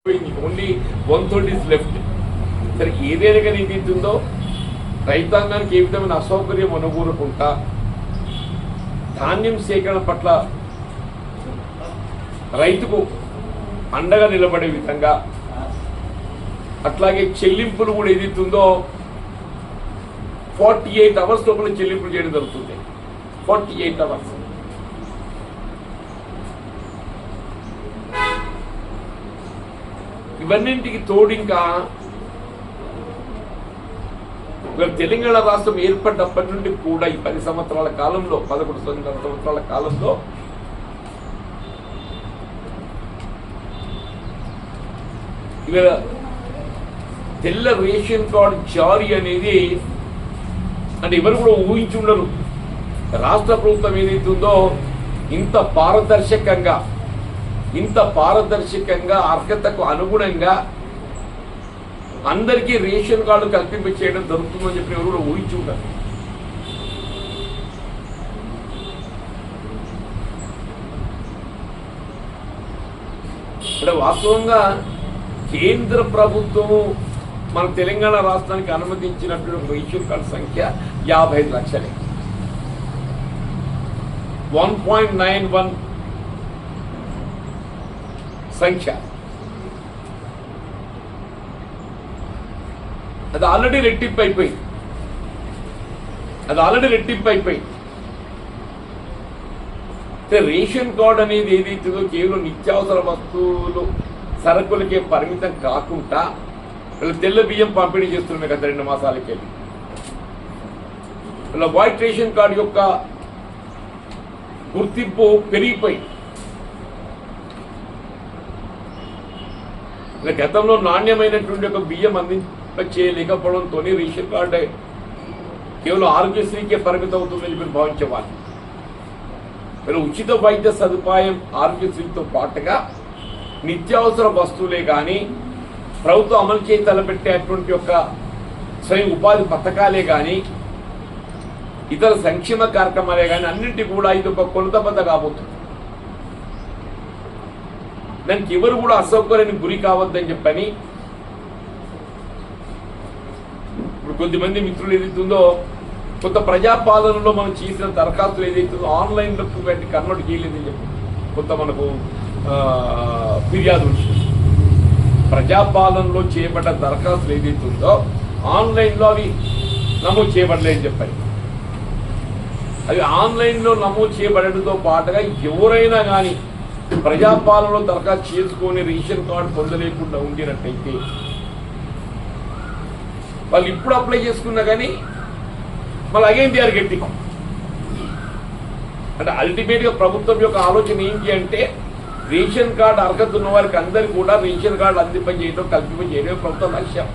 Only 1/3 is left. సరే ఏదైనా కానీ ఏదైతుందో రైతాంగానికి ఏ విధమైన అసౌకర్యం అనుకూలకుండా ధాన్యం సేకరణ పట్ల రైతుకు అండగా నిలబడే విధంగా అట్లాగే చెల్లింపులు కూడా ఏదైతుందో 48 hours లోపల చెల్లింపులు చేయడం జరుగుతుంది. 48 hours. ఇవన్నింటికి తోడు ఇంకా తెలంగాణ రాష్ట్రం ఏర్పడినప్పటి నుండి కూడా ఈ 10 సంవత్సరాల కాలంలో 11 సంవత్సరాల కాలంలో ఇవాళ తెల్ల రేషన్ కార్డు జారీ అనేది అంటే ఎవరు కూడా ఊహించుండరు. రాష్ట్ర ప్రభుత్వం ఏదైతుందో ఇంత పారదర్శకంగా అర్హతకు అనుగుణంగా అందరికీ రేషన్ కార్డు కల్పింప చేయడం జరుగుతుందని చెప్పి ఎవరు కూడా ఊహించుంటారు. అంటే వాస్తవంగా కేంద్ర ప్రభుత్వము మన తెలంగాణ రాష్ట్రానికి అనుమతించినటువంటి రేషన్ కార్డు సంఖ్య 55 లక్షలే. 1.91 సంఖ్య. అది ఆల్రెడీ రెట్టింపు అయిపోయింది. రేషన్ కార్డు అనేది ఏదైతుందో కేవలం నిత్యావసర వస్తువులు సరుకులకే పరిమితం కాకుండా వీళ్ళు తెల్ల బియ్యం పంపిణీ చేస్తున్నాయి గత 2 మాసాలకి వెళ్ళి. వీళ్ళ వైట్ రేషన్ కార్డు యొక్క గుర్తింపు పెరిగిపోయింది. గతంలో నాణ్యమైనటువంటి ఒక బియ్యం చేయలేకపోవడంతో రేషన్ కార్డు కేవలం ఆరోగ్యశ్రీకే పరిమితం అవుతుందని చెప్పి భావించేవాళ్ళు. వీళ్ళు ఉచిత వైద్య సదుపాయం ఆరోగ్యశ్రీతో పాటుగా నిత్యావసర వస్తువులే కానీ ప్రభుత్వం అమలు చేసి తలపెట్టేటువంటి యొక్క స్వయం ఉపాధి పథకాలే కానీ ఇతర సంక్షేమ కార్యక్రమాలే కానీ అన్నింటి కూడా ఇది ఒక కొలతబద్ద కాబోతుంది. దానికి ఎవరు కూడా అసౌకర్యానికి గురి కావద్దని చెప్పని ఇప్పుడు కొద్దిమంది మిత్రులు ఏదైతుందో కొంత ప్రజాపాలనలో మనం చేసిన దరఖాస్తులు ఏదైతుందో ఆన్లైన్లో కన్వర్ట్ చేయలేదని చెప్పి కొంత మనకు ఫిర్యాదు వచ్చింది. ప్రజాపాలనలో చేయబడ్డ దరఖాస్తులు ఏదైతుందో ఆన్లైన్లో అవి నమోదు చేయబడలేదని చెప్పారు. అవి ఆన్లైన్లో నమోదు చేయబడడంతో పాటుగా ఎవరైనా కానీ ప్రజాపాలనలో దరఖాస్తు చేసుకొని రేషన్ కార్డు పొందలేకుండా ఉండినట్టయితే వాళ్ళు ఇప్పుడు అప్లై చేసుకున్నా కానీ మళ్ళీ అగైన్ దే ఆర్ గెట్టింగ్. అంటే అల్టిమేట్గా ప్రభుత్వం యొక్క ఆలోచన ఏంటి అంటే రేషన్ కార్డు అర్హత ఉన్న వారికి అందరికీ కూడా రేషన్ కార్డు అందింపజేయడం కల్పింపజేయడం ప్రభుత్వం లక్ష్యం.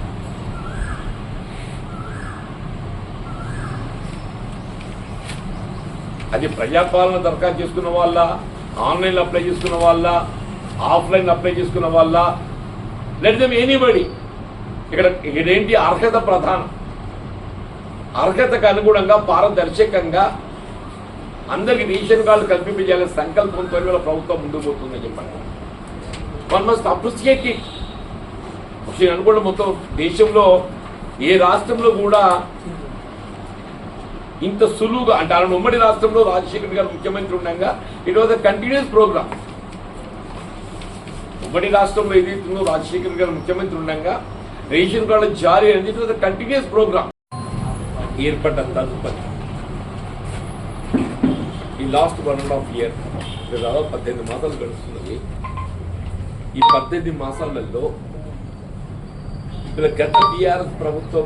అది ప్రజాపాలన దరఖాస్తు చేసుకున్న వాళ్ళ, ఆన్లైన్లో అప్లై చేసుకున్న వాళ్ళ, ఆఫ్లైన్ అప్లై చేసుకున్న వాళ్ళ, లెట్ దెమ్ ఎనీబడి. ఇక్కడేంటి అర్హత ప్రధానం. అర్హతకు అనుగుణంగా పారదర్శకంగా అందరికి రేషన్ కార్డు కల్పించాలనే సంకల్పంతో వాళ్ళ ప్రభుత్వం ముందుకు పోతుందని చెప్పండి. One must appreciate it. నేను అనుకోవడం మొత్తం దేశంలో ఏ రాష్ట్రంలో కూడా ఇంత సులువుగా అంటే ఆయన ఉమ్మడి రాష్ట్రంలో రాజశేఖర్ గారు ముఖ్యమంత్రి ఉండగా it was a continuous programme. ఉమ్మడి రాష్ట్రంలో ఏదైతుందో రాజశేఖర్ గారు ముఖ్యమంత్రి ఉండగా రేషన్ కార్డు జారీ అనేది it was a continuous programme. ఏర్పడ్డ తదుపరి ఈ లాస్ట్ 1.5 year దాదాపు 18 మాసాలు గడుస్తున్నది. ఈ 18 మాసాలలో గత టీఆర్ఎస్ ప్రభుత్వం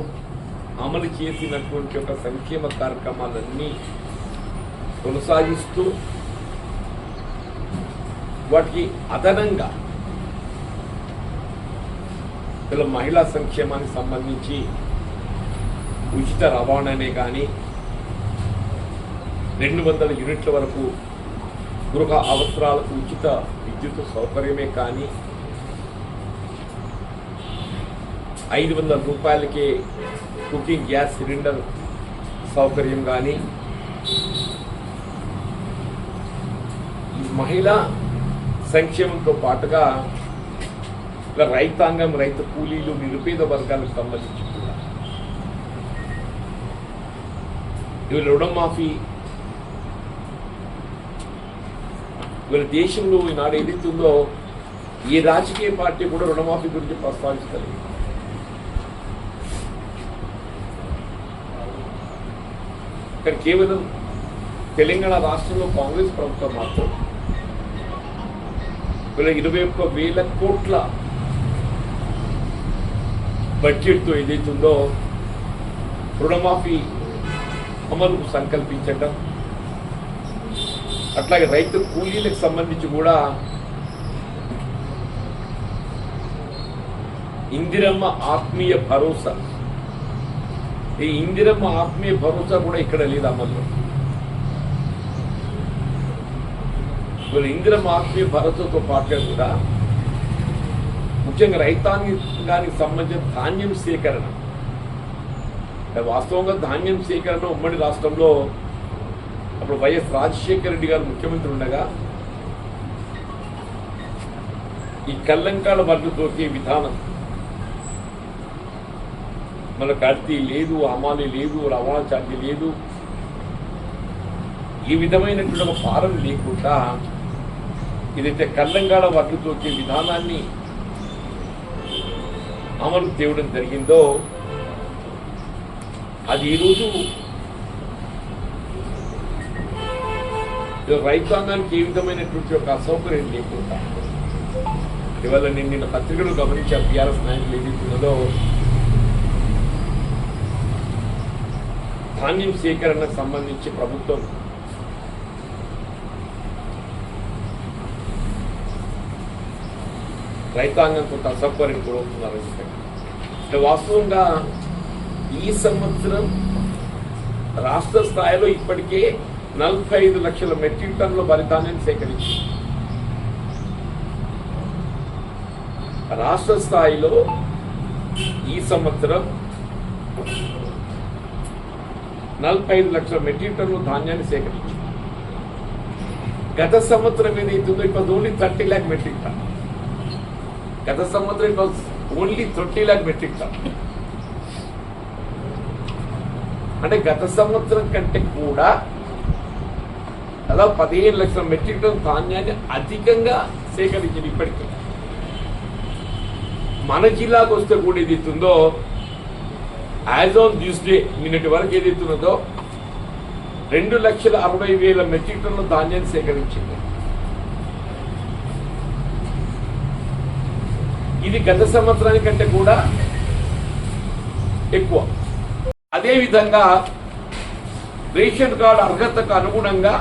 అమలు చేసినటువంటి ఒక సంక్షేమ కార్యక్రమాలన్నీ కొనసాగిస్తూ వాటికి అదనంగా మహిళా సంక్షేమానికి సంబంధించి ఉచిత రవాణానే కానీ 200 యూనిట్ల వరకు గృహ అవసరాలకు ఉచిత విద్యుత్ సౌకర్యమే కానీ 500 రూపాయలకే కుకింగ్ గ్యాస్ సిలిండర్ సౌకర్యం కానీ మహిళా సంక్షేమంతో పాటుగా ఇలా రైతాంగం, రైతు కూలీలు, నిరుపేద వర్గాలకు సంబంధించి కూడా ఇవాళ రుణమాఫీ, ఇవాళ దేశంలో ఈనాడు ఏదైతుందో ఏ రాజకీయ పార్టీ కూడా రుణమాఫీ గురించి ప్రస్తావిస్తలేదు. ఇక్కడ కేవలం తెలంగాణ రాష్ట్రంలో కాంగ్రెస్ ప్రభుత్వం మాత్రం వీళ్ళ 21,000 కోట్ల బడ్జెట్తో ఏదైతుందో రుణమాఫీ అమలుకు సంకల్పించటం, అట్లాగే రైతు కూలీలకు సంబంధించి కూడా ఇందిరమ్మ ఆత్మీయ భరోసా, ఈ ఇందిరమ్మ ఆత్మీయ భరోసా కూడా ఇక్కడ లేదు అమల్లో. ఇందిరమ్మ ఆత్మీయ భరోసాతో పాటు కూడా ముఖ్యంగా రైతాంగానికి సంబంధించిన ధాన్యం సేకరణ, వాస్తవంగా ధాన్యం సేకరణ ఉమ్మడి రాష్ట్రంలో అప్పుడు వైఎస్ రాజశేఖర రెడ్డి గారు ముఖ్యమంత్రి ఉండగా ఈ కల్లంకాల వర్గతోకే విధానం, మన కల్తీ లేదు, హమాలి లేదు, రవాణా ఛార్జీ లేదు, ఈ విధమైనటువంటి ఒక భారం లేకుండా ఏదైతే కల్లంకాల వర్గతోకే విధానాన్ని అమలు తేవడం జరిగిందో అది ఈరోజు రైతాంగానికి ఏ విధమైనటువంటి ఒక అసౌకర్యం లేకుండా, ఇవాళ నేను నిన్న పత్రికలు గమనించాను, టీఆర్ఎస్ నాయకులు ఏదైతున్నదో ధాన్యం సేకరణకు సంబంధించి ప్రభుత్వం రైతాంగం కొంత అసౌకర్యం గురవుతున్నారు. అంటే వాస్తవంగా ఈ సంవత్సరం రాష్ట్ర స్థాయిలో ఇప్పటికే 45 లక్షల మెట్రిక్ టన్నుల వరి ధాన్యాన్ని సేకరించి రాష్ట్ర స్థాయిలో ఈ సంవత్సరం 45 లక్షల మెట్రిక్ టన్నుల ధాన్యాన్ని సేకరించి గత సంవత్సరం ఏదైతుందో ఇప్పుడు ఓన్లీ 30 lakh మెట్రిక్ టన్. గత సంవత్సరం ఇప్పుడు ఓన్లీ 30 lakh మెట్రిక్ టన్. అంటే గత సంవత్సరం కంటే కూడా అలా 15 లక్షల మెట్రిక్ టన్ ధాన్యాన్ని అధికంగా సేకరించింది. ఇప్పటికీ మన జిల్లాకు వస్తే కూడా ఏదైతుందో యాజ్ ఆన్ దిస్ డే నిన్నటి వరకు ఏదైతున్నదో 2,60,000 మెట్రిక్ టన్నుల ధాన్యాన్ని సేకరించింది. ఇది గత సంవత్సరానికంటే కూడా ఎక్కువ. అదేవిధంగా రేషన్ కార్డు అర్హతకు అనుగుణంగా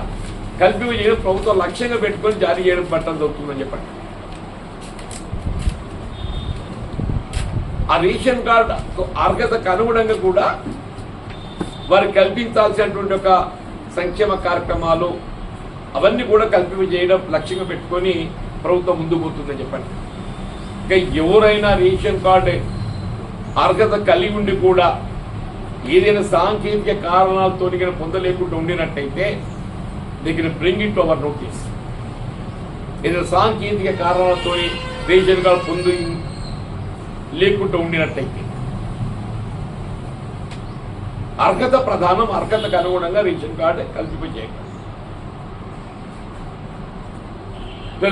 కల్పివేయడం ప్రభుత్వం లక్ష్యంగా పెట్టుకొని జారీ చేయడం పట్టడం జరుగుతుందని చెప్పండి. ఆ రేషన్ కార్డు అర్హతకు అనుగుణంగా కూడా వారు కల్పించాల్సినటువంటి ఒక సంక్షేమ కార్యక్రమాలు అవన్నీ కూడా కల్పించేయడం లక్ష్యంగా పెట్టుకొని ప్రభుత్వం ముందుకు పోతుందని చెప్పండి. ఇంకా ఎవరైనా రేషన్ కార్డు అర్హత కలిగి ఉండి కూడా ఏదైనా సాంకేతిక కారణాలతో పొందలేకుండా ఉండినట్టయితే దగ్గర బ్రింగ్ ఇట్ ఓవర్ నోటీస్. ఏదైనా సాంకేతిక కారణాలతో రేషన్ కార్డు పొంది లేకుండా ఉండినట్టయితే అర్హత ప్రధానం, అర్హతకు అనుగుణంగా రేషన్ కార్డు కల్పించేయాలి.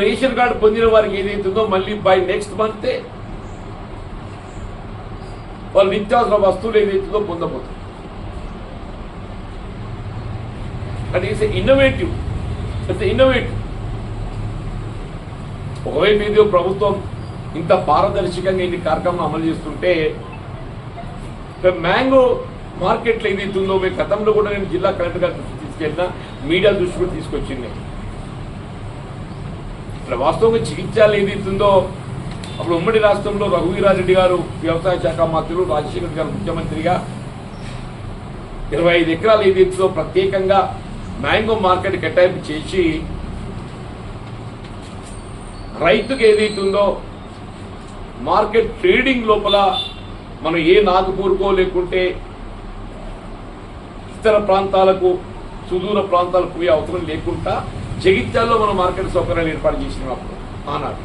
రేషన్ కార్డు పొందిన వారికి ఏదైతుందో మళ్ళీ బై నెక్స్ట్ మంతే వాళ్ళు నిత్యావసర వస్తువులు ఏదైతుందో పొందబోతుంది. అది ఇన్నోవేటివ్. ఒకవైపు ఏదో ప్రభుత్వం ఇంత పారదర్శకంగా ఇన్ని కార్యక్రమం అమలు చేస్తుంటే మ్యాంగో మార్కెట్లో ఏదైతుందో మేము గతంలో కూడా నేను జిల్లా కలెక్టర్ గారి దృష్టి తీసుకెళ్ళినా, మీడియా దృష్టి కూడా తీసుకొచ్చింది. ఇట్లా వాస్తవంగా చికిత్సలు ఏదైతుందో అప్పుడు ఉమ్మడి రాష్ట్రంలో రఘువీరారెడ్డి గారు వ్యవసాయ శాఖ మంత్రులు, రాజశేఖర గారు ముఖ్యమంత్రిగా 25 ఎకరాలు ఏదైతుందో ప్రత్యేకంగా మ్యాంగో మార్కెట్ కేటాయింపు చేసి రైతుకు ఏదైతుందో మార్కెట్ ట్రేడింగ్ లోపల మనం ఏ నాగపూర్కో లేకుంటే ఇతర ప్రాంతాలకు, సుదూర ప్రాంతాలకు పోయే అవసరం లేకుండా జగిత్యాల్లో మనం మార్కెట్ సౌకర్యాలు ఏర్పాటు చేసినాం అప్పుడు ఆనాడు.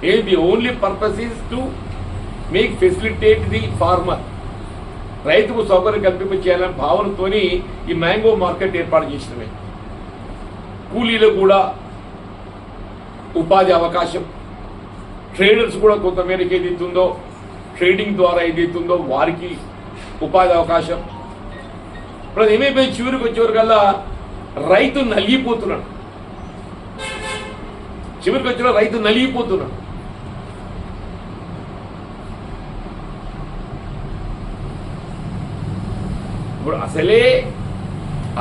The only purpose is to facilitate the farmer. రైతుకు సౌకర్యం కల్పించాలనే భావనతోని ఈ మ్యాంగో మార్కెట్ ఏర్పాటు చేసినవి. కూలీలు కూడా ఉపాధి అవకాశం, ట్రేడర్స్ కూడా కొంతమేరకు ఏదైతుందో ట్రేడింగ్ ద్వారా ఏదైతుందో వారికి ఉపాధి అవకాశం. ఇప్పుడు ఏమైపోయి చివరికి వచ్చేవరకల్లా రైతు నలిగిపోతున్నాడు. చివరికి వచ్చిన రైతు నలిగిపోతున్నాడు. ఇప్పుడు అసలే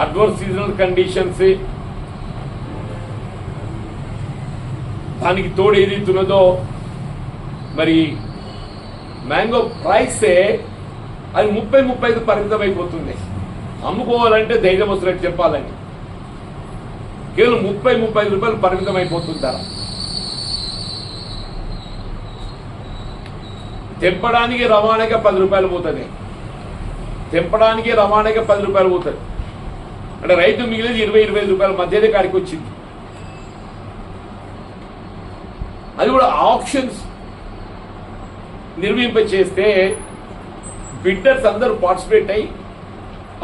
అడ్వర్స్ సీజనల్ కండిషన్స్, దానికి తోడు ఏదైతున్నదో మరి మ్యాంగో ప్రైసే అది 30-35 పరిమితం అయిపోతుంది. అమ్ముకోవాలంటే ధైర్యం వస్తున్నట్టు చెప్పాలండి, కేవలం 30-35 రూపాయలు పరిమితం అయిపోతుంటారు. తెంపడానికి రవాణాగా 10 రూపాయలు పోతుంది. తెంపడానికి రవాణాగా 10 రూపాయలు పోతుంది. అంటే రైతు మిగిలింది 20-25 రూపాయల మధ్యనే కాడికి వచ్చింది. అది కూడా ఆప్షన్స్ నిర్మింప చేస్తే బిడ్డర్స్ అందరూ పార్టిసిపేట్ అయ్యి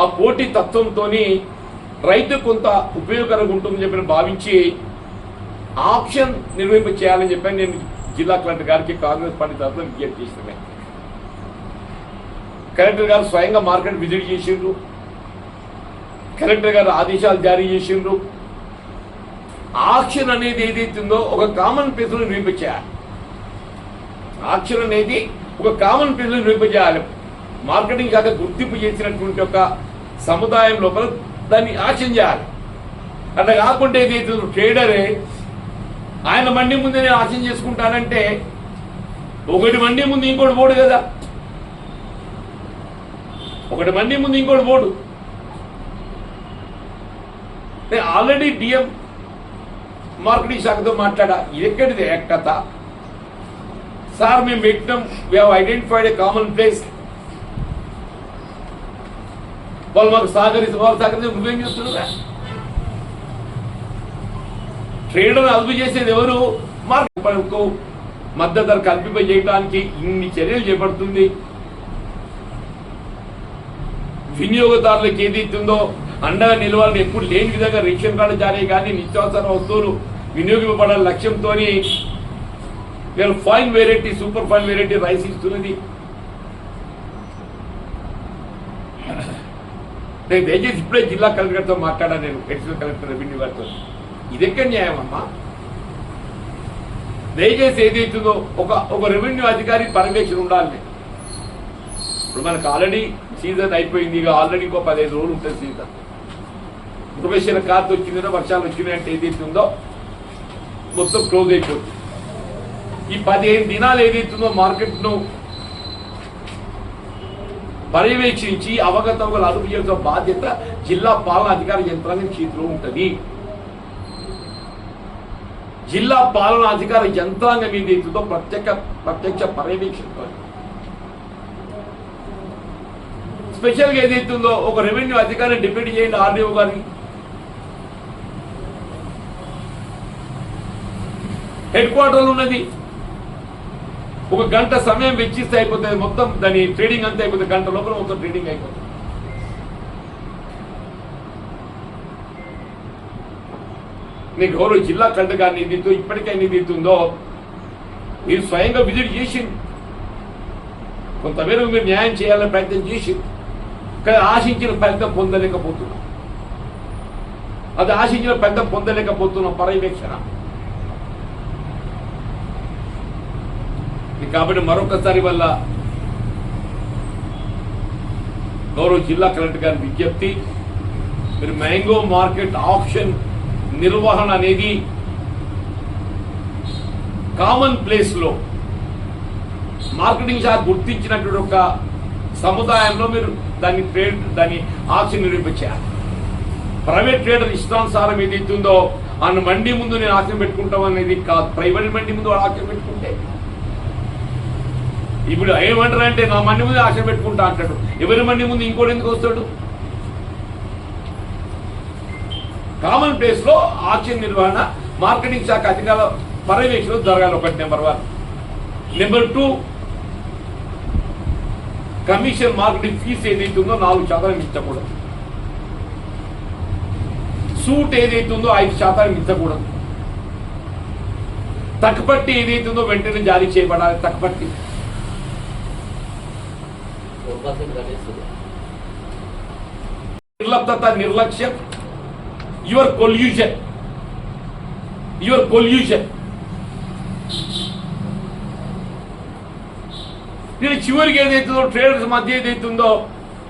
ఆ పోటీ తత్వంతో రైతు కొంత ఉపయోగకరంగా ఉంటుందని చెప్పి భావించి ఆప్షన్ నిర్మింప చేయాలని చెప్పి నేను జిల్లా కలెక్టర్ గారికి కాంగ్రెస్ పార్టీ తరఫున విజ్ఞప్తి చేస్తున్నాను. కలెక్టర్ గారు స్వయంగా మార్కెట్ విజిట్ చేసిండ్రు. కలెక్టర్ గారు ఆదేశాలు జారీ చేసిండ్రు. ఆక్షన్ అనేది ఏదైతుందో ఒక కామన్ ప్లేస్ లో నిర్మించాలి. ఆక్షన్ అనేది ఒక కామన్ ప్లేస్ లో నిర్మించాలి. మార్కెటింగ్ శాఖ గుర్తింపు చేసినటువంటి ఒక సముదాయం లోపల దాన్ని ఆక్షన్ చేయాలి. అట్లా కాకుండా ఏదైతుందో ట్రేడరే ఆయన మండి ముందే నేను ఆక్షన్ చేసుకుంటానంటే ఒకటి మండి ముందు ఇంకోటి పోడు కదా, ఒకటి మండి ముందు ఇంకోటి పోడు. నేను ఆల్రెడీ డిఎం మార్కెటింగ్ శాఖతో మాట్లాడా, ఇది ఎక్కడిది కథ సార్, మేము పెట్టినాం, we have identified a common place, వాళ్ళు మాకు సహకరిస్తే నువ్వేం చేస్తున్నా? ట్రేడర్ అదుపు చేసేది ఎవరు? మార్కెట్ మద్దతు ధర కల్పింప చేయడానికి ఇన్ని చర్యలు చేపడుతుంది. వినియోగదారులకు ఏదైతుందో అండగా నిలవాలని ఎప్పుడు లేని విధంగా రేషన్ కార్డు జారీ కానీ నిత్యావసర వస్తువులు వినియోగింపబడాల లక్ష్యంతో fine variety, super fine variety rice ఇస్తున్నది. నేను దయచేసి ఇప్పుడే జిల్లా కలెక్టర్తో మాట్లాడాను, నేను అడిషనల్ కలెక్టర్ రెవెన్యూ గారితో. ఇది ఎక్కడ న్యాయం అమ్మా? దయచేసి ఏదైతుందో ఒక రెవెన్యూ అధికారి పర్యవేక్షణ ఉండాలి. ఇప్పుడు మనకు ఆల్రెడీ సీజన్ అయిపోయింది, ఇక ఆల్రెడీ ఇంకో 15 రోజులు ఉంటుంది సీజన్. ప్రొఫెషనల్ కార్డు వచ్చిందో వర్షాలు వచ్చినాయంటే ఏదైతుందో మొత్తం క్లోజ్ అయిపోతుంది. ఈ 15 దినాలు ఏదైతుందో మార్కెట్ను పర్యవేక్షించి అవగతవగలు అదుపు చేసిన బాధ్యత జిల్లా పాలనా అధికార యంత్రాంగం చేతిలో ఉంటుంది. జిల్లా పాలనా అధికార యంత్రాంగం ఏదైతుందో ప్రత్యక్ష పర్యవేక్షణ. స్పెషల్గా ఏదైతుందో ఒక రెవెన్యూ అధికారిని డిప్యూటీ చేయండి, ఆర్డీఓ గారిని. హెడ్ క్వార్టర్లు ఉన్నది, ఒక గంట సమయం వెచ్చిస్తే అయిపోతుంది మొత్తం, దాని ట్రేడింగ్ అంతా అయిపోతుంది. గంట లోపల మొత్తం ట్రేడింగ్ అయిపోతుంది. మీకు గౌరవ జిల్లా కలెక్టర్ గారిని ఏదైతే ఇప్పటికైనా ఏదైతుందో మీరు స్వయంగా విజిట్ చేసి కొంతమేరకు మీరు న్యాయం చేయాలని ప్రయత్నం చేసి, కానీ ఆశించిన ఫలితం పొందలేకపోతున్నాం. అది ఆశించిన ఫలితం పొందలేకపోతున్నాం పర్యవేక్షణ. కాబట్టి మరొకసారి వల్ల గౌరవ జిల్లా కలెక్టర్ గారి విజ్ఞప్తి, మీరు మ్యాంగో మార్కెట్ ఆప్షన్ నిర్వహణ అనేది కామన్ ప్లేస్ లో మార్కెటింగ్ శాఖ గుర్తించినటువంటి ఒక సముదాయంలో మీరు దాన్ని ఆప్షన్ నిర్వహించాలి. ప్రైవేట్ ట్రేడర్ ఇష్టానుసారం ఏదైతుందో అన్న మండి ముందు నేను ఆప్షన్ పెట్టుకుంటాం అనేది కాదు. ప్రైవేట్ మండి ముందు ఆప్షన్ పెట్టుకుంటే ఇప్పుడు ఏమంటారంటే నా మండి ముందు ఆశ పెట్టుకుంటా అంటాడు. ఎవరి మండి ముందు ఇంకోటి ఎందుకు వస్తాడు? కామన్ ప్లేస్ లో ఆక్షన్ నిర్వహణ మార్కెటింగ్ శాఖ అధికారుల పర్యవేక్షణ జరగాలి. ఒకటి number 1. Number 2, commission marketing fee ఏదైతుందో 4% మించకూడదు. సూట్ ఏదైతుందో 5% మించకూడదు. తక్కుపట్టి ఏదైతుందో వెంటనే జారీ చేయబడాలి. తక్కుపట్టి నిర్లప్తత, నిర్లక్ష్యం, యువర్ కొల్యూషన్. నేను చివరికి ఏదైతుందో ట్రేడర్స్ మధ్య ఏదైతుందో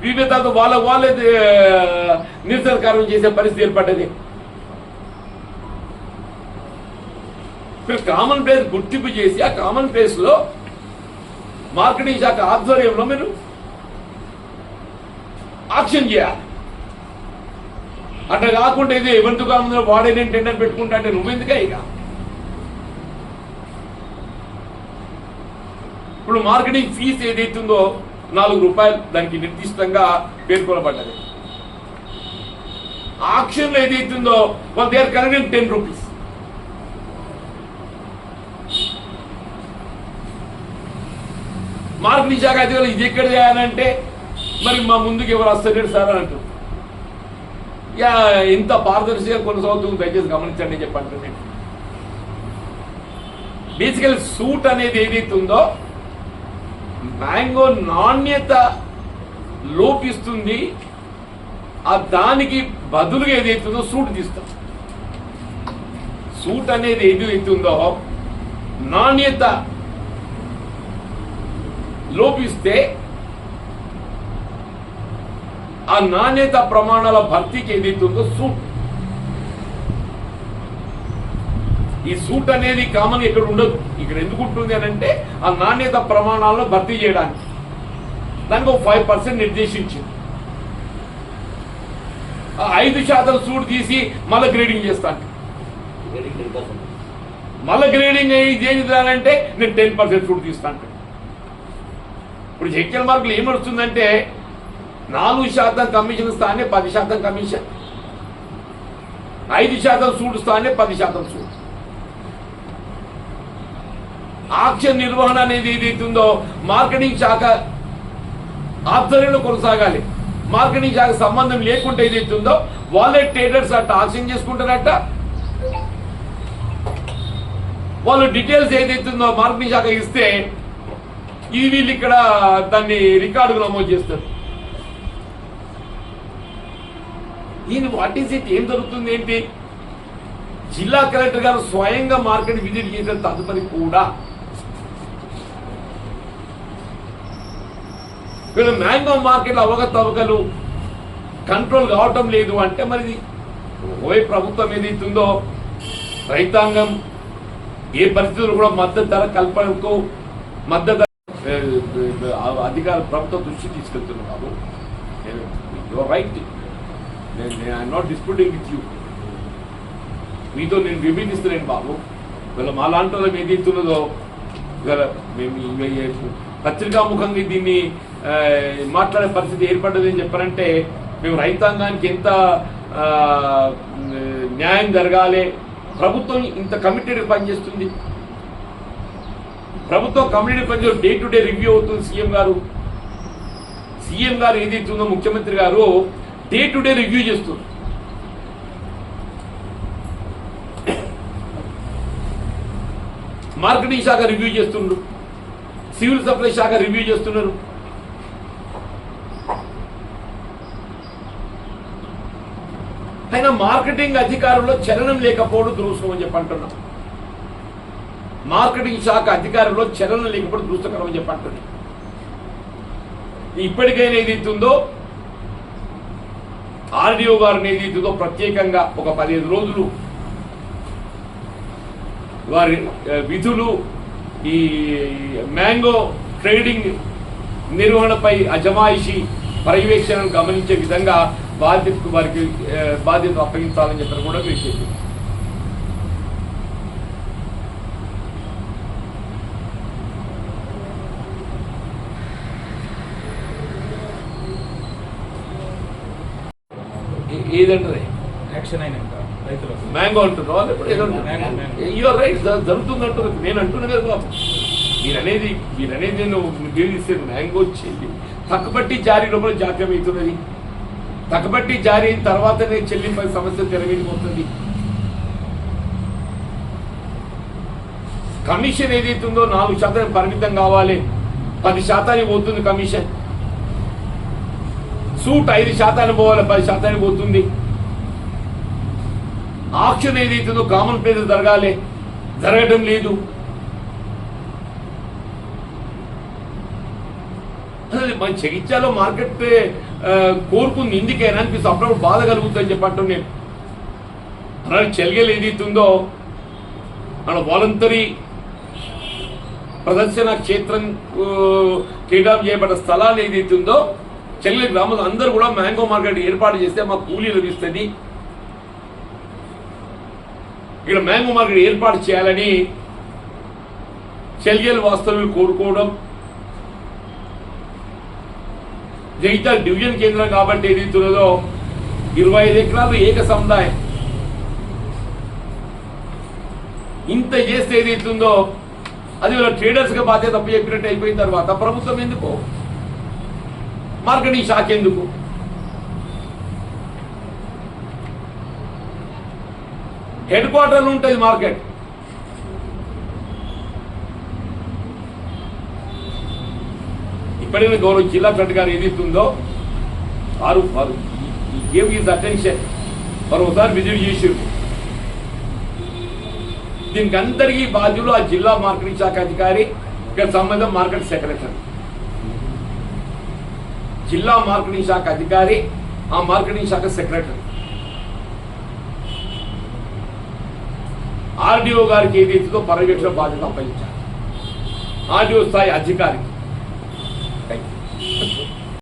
విభేదాలతో వాళ్ళే నిరసన కార్యం చేసే పరిస్థితి ఏర్పడ్డది. కామన్ ప్లేస్ గుర్తింపు చేసి ఆ కామన్ ప్లేస్ లో మార్కెటింగ్ శాఖ ఆధ్వర్యంలో మీరు ఆక్షన్ చేయాలి. అట్లా కాకుండా ఇది ఎవరి దుకాణంలో వాడే నేను టెండర్ పెట్టుకుంటా అంటే నువ్వెందుకే ఇక. ఇప్పుడు మార్కెటింగ్ ఫీజు ఏదైతుందో ₹4 దానికి నిర్దిష్టంగా పేర్కొనబడ్డది. ఆక్షన్లో ఏదైతుందో వాళ్ళు దే ఆర్ కలెక్టింగ్ ₹10. మార్కెటింగ్ శాఖ అధికారులు ఇది ఎక్కడ చేయాలంటే మరి మా ముందుకు ఎవరు వస్తలేరు సార్ అని అంటారు. ఇంత పారదర్శిగా కొనసాగుతుంది, దయచేసి గమనించండి అని చెప్పండి. బేసికల్ సూట్ అనేది ఏదైతుందో మ్యాంగో నాణ్యత లోపిస్తుంది, ఆ దానికి బదులుగా ఏదైతుందో సూట్ తీస్తాం. సూట్ అనేది ఏదైతుందో నాణ్యత లోపిస్తే ఆ నాణ్యత ప్రమాణాల భర్తీకి ఏదైతుందో సూట్. ఈ సూట్ అనేది కామన్ ఇక్కడ ఉండదు. ఇక్కడ ఎందుకు ఉంటుంది అని అంటే ఆ నాణ్యత ప్రమాణాలను భర్తీ చేయడానికి దానికి 5% నిర్దేశించింది. 5% సూట్ తీసి మళ్ళీ గ్రేడింగ్ చేస్తాను. మళ్ళీ గ్రేడింగ్ ఏం చేయాలంటే నేను 10% సూట్ తీస్తాను. ఇప్పుడు జెక్చల్ మార్కులు ఏమడుతుందంటే 4% కమిషన్ స్థానే 10% కమిషన్, 5% సూట్ స్థానే 10% సూట్. ఆక్షన్ నిర్వహణ అనేది ఏదైతుందో మార్కెటింగ్ శాఖ ఆధ్వర్యంలో కొనసాగాలి. మార్కెటింగ్ శాఖ సంబంధం లేకుండా ఏదైతుందో వాళ్ళే ట్రేడర్స్ అట్ట ఆక్షన్ చేసుకుంటారట. వాళ్ళు డీటెయిల్స్ ఏదైతుందో మార్కెటింగ్ శాఖ ఇస్తే ఇది వీళ్ళు ఇక్కడ దాన్ని రికార్డుకు నమోదు చేస్తారు. దీని వాట్ ఈస్ ఇట్, ఏం జరుగుతుంది ఏంటి? జిల్లా కలెక్టర్ గారు స్వయంగా మార్కెట్ విజిట్ చేసిన తదుపరి కూడా వీళ్ళు మ్యాంగో మార్కెట్లో అవకతవకలు కంట్రోల్ కావటం లేదు అంటే మరి ఓవే ప్రభుత్వం ఏదైతుందో రైతాంగం ఏ పరిస్థితులు కూడా మద్దతు ధర కల్పనకు మద్దతు అధికార ప్రభుత్వ దృష్టి తీసుకెళ్తున్నారు. బాబు your right, I'm not disputing with you. మీతో నేను విభేదిస్తున్నాను బాబు. వీళ్ళ మా లాంటి వాళ్ళం ఏదైతున్నదో మేము పత్రికాముఖంగా దీన్ని మాట్లాడే పరిస్థితి ఏర్పడ్డది అని చెప్పారంటే మేము రైతాంగానికి ఎంత న్యాయం జరగాలి. ప్రభుత్వం ఇంత కమిటెడ్ పనిచేస్తుంది. ప్రభుత్వం కమిటెడ్ పనిచేసి డే టు డే రివ్యూ అవుతుంది. సీఎం గారు ఏదైతుందో ముఖ్యమంత్రి గారు డే టు డే రివ్యూ చేస్తుంది. మార్కెటింగ్ శాఖ రివ్యూ చేస్తుండ్రు, సివిల్ సప్లై శాఖ రివ్యూ చేస్తున్నారు. అయినా మార్కెటింగ్ అధికారుల్లో చలనం లేకపోవడం దురదృష్టం అని చెప్పి అంటున్నాం. మార్కెటింగ్ శాఖ అధికారుల్లో చలనం లేకపోవడం దురదృష్టకరం అని చెప్పి అంటున్నాం. ఇప్పటికైనా ఏదైతుందో ఆర్డీఓ గారిని ఏదైతుందో ప్రత్యేకంగా ఒక 15 రోజులు వారి విధులు ఈ మ్యాంగో ట్రేడింగ్ నిర్వహణపై అజమాయిషీ పర్యవేక్షణను గమనించే విధంగా వారికి బాధ్యత అప్పగించాలని చెప్పి కూడా మీరు చెప్పింది. ఏదంటారే యాక్షన్ అయినాక మ్యాంగో అంటున్నారు వాళ్ళు ఎప్పుడు ఏదో యూఆర్ రైట్ జరుగుతుంది అంటున్నారు. నేను అంటున్నా కదా బాబు, మీరనేది నేను గెలిస్తే మ్యాంగో చెల్లి తక్కుబట్టి జారీ లోపల జాప్యం అవుతున్నది. తక్కుబట్టి జారీ అయిన తర్వాతనే చెల్లింపై సమస్య తెరవేడిపోతుంది. కమిషన్ ఏదైతుందో 4% పరిమితం కావాలి, 10% పోతుంది కమిషన్. సూట్ 5% పోవాలి, 10% పోతుంది. ఆక్షన్ ఏదైతుందో కామన్ ప్లేస్ జరగాలి, జరగడం లేదు. మన జగిత్యాలో మార్కెట్ కోరుకుంది ఇందుకేనా అనిపిస్తుంది. అప్పుడప్పుడు బాధ కలుగుతుందని చెప్పట్టు నేను అలాగే చెల్గేలు ఏదైతుందో మన వాలంటరీ ప్రదర్శన క్షేత్రం కేటాం చేయబడ్డ స్థలాలు ఏదైతుందో చెల్గేలు గ్రామంలో అందరూ కూడా మ్యాంగో మార్కెట్ ఏర్పాటు చేస్తే మాకు కూలీ లభిస్తుంది. ఇక్కడ మ్యాంగో మార్కెట్ ఏర్పాటు చేయాలని చెల్గేలు వాస్తవ్యులు కోరుకోవడం. జగిత్యాల డివిజన్ కేంద్రం కాబట్టి ఏదైతున్నదో 25 ఎకరాలు ఏక సముదాయం. ఇంత చేస్తే ఏదైతుందో అది వీళ్ళ ట్రేడర్స్గా బాధ్యత తప్పు చెప్పినట్టు అయిపోయిన తర్వాత ప్రభుత్వం ఎందుకు, మార్కెటింగ్ శాఖ ఎందుకు? హెడ్ క్వార్టర్లో ఉంటుంది మార్కెట్. ఇప్పటికైనా గౌరవ జిల్లా కలెక్టర్ గారు ఏదైతుందో వారు గేవ్ హిస్ అటెన్షన్, వారు ఒకసారి విజిట్ చేసారు. దీనికి అందరికీ బాధ్యులు ఆ జిల్లా మార్కెటింగ్ శాఖ అధికారి, ఇక్కడ సంబంధం మార్కెట్ సెక్రటరీ. జిల్లా మార్కెటింగ్ శాఖ అధికారి, ఆ మార్కెటింగ్ శాఖ సెక్రటరీ. ఆర్డీఓ గారికి ఏదైతుందో పర్యవేక్షణ బాధ్యత అప్పగించారు, ఆర్డీఓ స్థాయి అధికారికి. Thank you.